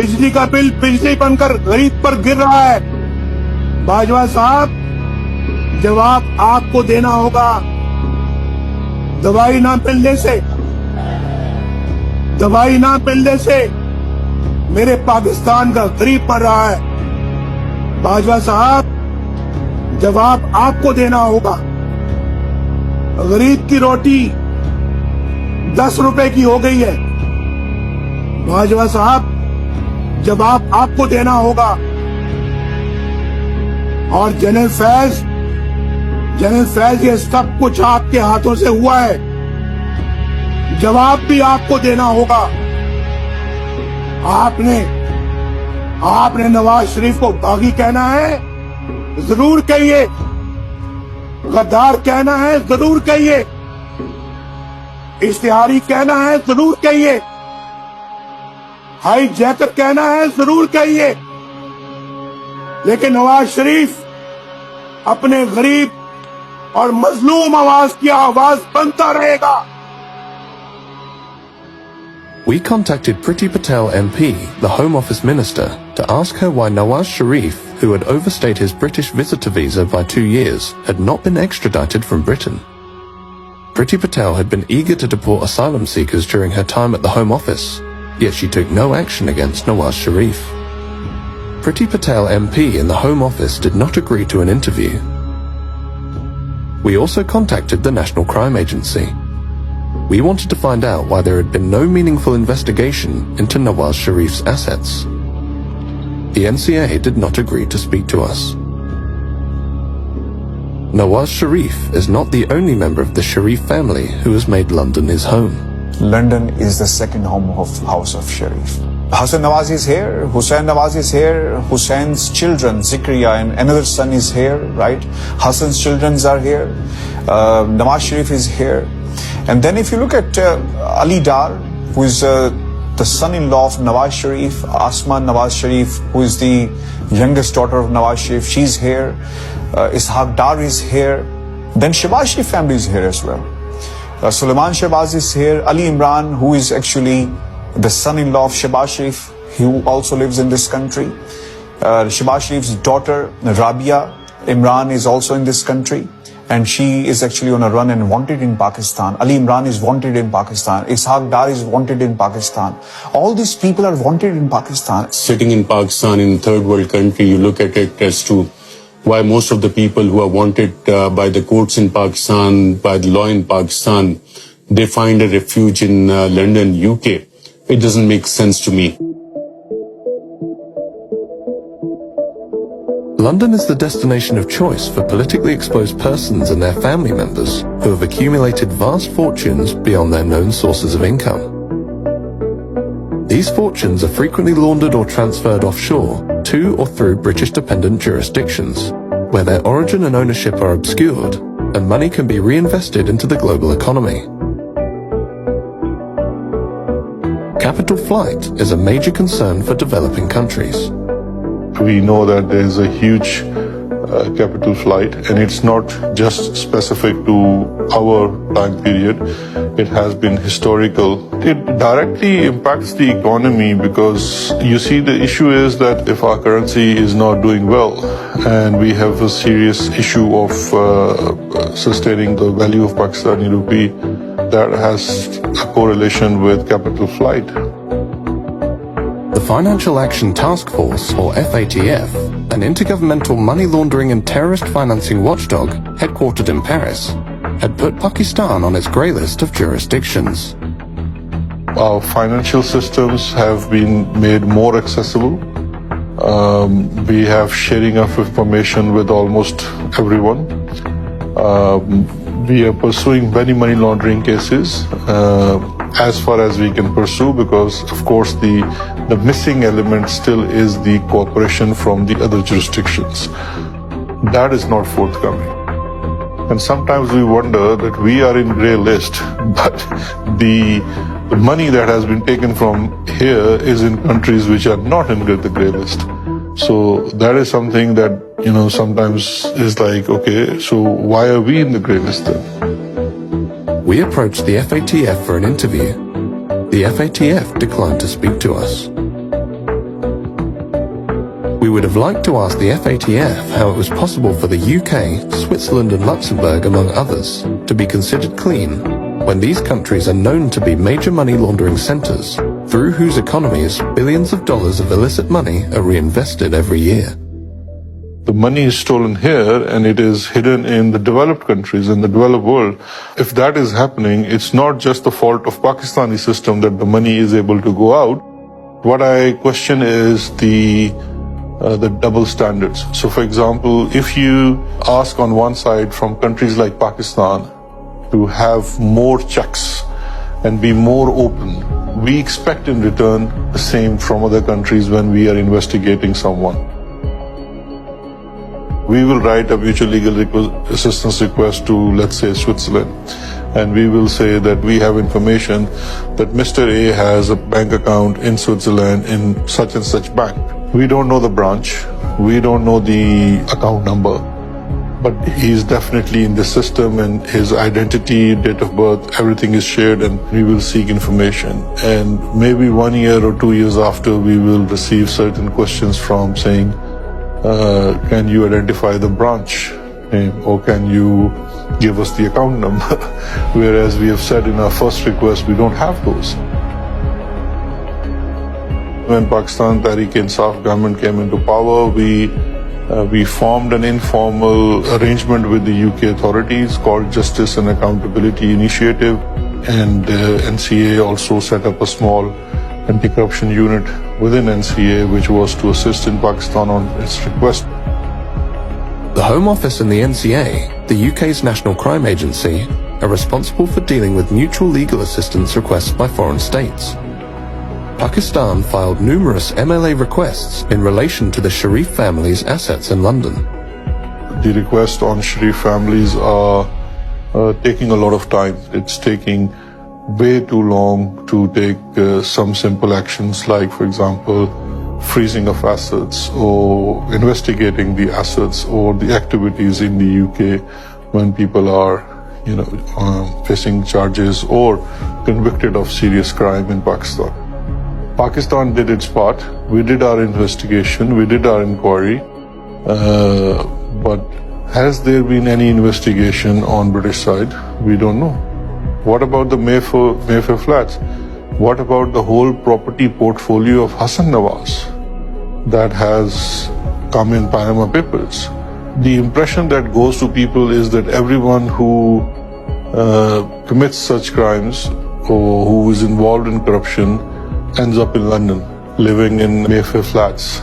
बिजली का बिल बिजली बनकर गरीब पर गिर रहा है। बाजवा साहब, जवाब आपको देना होगा। दवाई ना मिलने से मेरे पाकिस्तान का गरीब मर रहा है। बाजवा साहब, जवाब आपको देना होगा। गरीब की रोटी 10 रुपए की हो गई है। बाजवा साहब, जवाब आपको देना होगा। और जनरल फैज, ये सब कुछ आपके हाथों से हुआ है। जवाब भी आपको देना होगा। आपने नवाज शरीफ को बागी कहना है, जरूर कहिए। गद्दार कहना है, जरूर कहिए। इश्तिहारी कहना है, जरूर कहिए। हाई जैकर कहना है, जरूर कहिए। लेकिन नवाज शरीफ अपने गरीब और मजलूम आवाज की आवाज बनता रहेगा। We contacted Priti Patel MP, the Home Office Minister, to ask her why Nawaz Sharif, who had overstayed his British visitor visa by 2 years, had not been extradited from Britain. Priti Patel had been eager to deport asylum seekers during her time at the Home Office, yet she took no action against Nawaz Sharif. Priti Patel MP in the Home Office did not agree to an interview. We also contacted the National Crime Agency. We wanted to find out why there had been no meaningful investigation into Nawaz Sharif's assets. The NCA did not agree to speak to us. Nawaz Sharif is not the only member of the Sharif family who has made London his home. London is the second home of House of Sharif. Hassan Nawaz is here, Hussein Nawaz is here, Hussein's children, Zikriya and another son is here, right? Hassan's children are here, Nawaz Sharif is here. And then if you look at Ali Dar, who is the son-in-law of Nawaz Sharif, Asma Nawaz Sharif, who is the youngest daughter of Nawaz Sharif, she's here. Ishaq Dar is here. Then Shehbaz Sharif family is here as well. Sulaiman Shehbaz is here. Ali Imran, who is actually the son-in-law of Shehbaz Sharif, who also lives in this country. Shehbaz Sharif's daughter, Rabia Imran, is also in this country. And she is actually on a run and wanted in Pakistan. Ali Imran is wanted in Pakistan. Ishaq Dar is wanted in Pakistan. All these people are wanted in Pakistan. Sitting in Pakistan, in third world country, you look at it as to why most of the people who are wanted by the courts in Pakistan, by the law in Pakistan, they find a refuge in London, UK. It doesn't make sense to me. London is the destination of choice for politically exposed persons and their family members who have accumulated vast fortunes beyond their known sources of income. These fortunes are frequently laundered or transferred offshore to or through British dependent jurisdictions, where their origin and ownership are obscured and money can be reinvested into the global economy. Capital flight is a major concern for developing countries. We know that there is a huge capital flight, and it's not just specific to our time period. It has been historical. It directly impacts the economy because you see the issue is that if our currency is not doing well, and we have a serious issue of sustaining the value of Pakistani rupee, that has a correlation with capital flight. The Financial Action Task Force, or FATF, an intergovernmental money laundering and terrorist financing watchdog headquartered in Paris, had put Pakistan on its grey list of jurisdictions. Our financial systems have been made more accessible. We have sharing of information with almost everyone. We are pursuing many money laundering cases as far as we can pursue, because of course the missing element still is the cooperation from the other jurisdictions. That is not forthcoming. And sometimes we wonder that we are in grey list, but the money that has been taken from here is in countries which are not in the grey list. So that is something that, sometimes is like, okay, so why are we in the grey list then? We approached the FATF for an interview. The FATF declined to speak to us. We would have liked to ask the FATF how it was possible for the UK, Switzerland and Luxembourg, among others, to be considered clean when these countries are known to be major money laundering centres, through whose economies billions of dollars of illicit money are reinvested every year. The money is stolen here and it is hidden in the developed countries, in the developed world. If that is happening, it's not just the fault of Pakistani system that the money is able to go out. What I question is the double standards. So for example, if you ask on one side from countries like Pakistan to have more checks and be more open, we expect in return the same from other countries when we are investigating someone. We will write a mutual legal assistance request to, let's say, Switzerland, and we will say that we have information that Mr. A has a bank account in Switzerland in such and such bank. We don't know the branch, we don't know the account number, but he's definitely in the system and his identity, date of birth, everything is shared, and we will seek information. And maybe 1 year or 2 years after, we will receive certain questions from saying, can you identify the branch name, or can you give us the account number? Whereas we have said in our first request, we don't have those. When Pakistan Tehreek-e-Insaf government came into power, we formed an informal arrangement with the UK authorities called Justice and Accountability Initiative, and NCA also set up a small anti-corruption unit within NCA, which was to assist in Pakistan on its request. The Home Office and the NCA, the UK's national crime agency, are responsible for dealing with mutual legal assistance requests by foreign states. Pakistan filed numerous MLA requests in relation to the Sharif family's assets in London. The requests on Sharif families are taking a lot of time. It's taking way too long to take some simple actions like, for example, freezing of assets or investigating the assets or the activities in the UK when people are, facing charges or convicted of serious crime in Pakistan. Pakistan did its part. We did our investigation. We did our inquiry. But has there been any investigation on British side? We don't know. What about the Mayfair flats? What about the whole property portfolio of Hassan Nawaz that has come in Panama Papers? The impression that goes to people is that everyone who commits such crimes or who is involved in corruption ends up in London, living in Mayfair flats,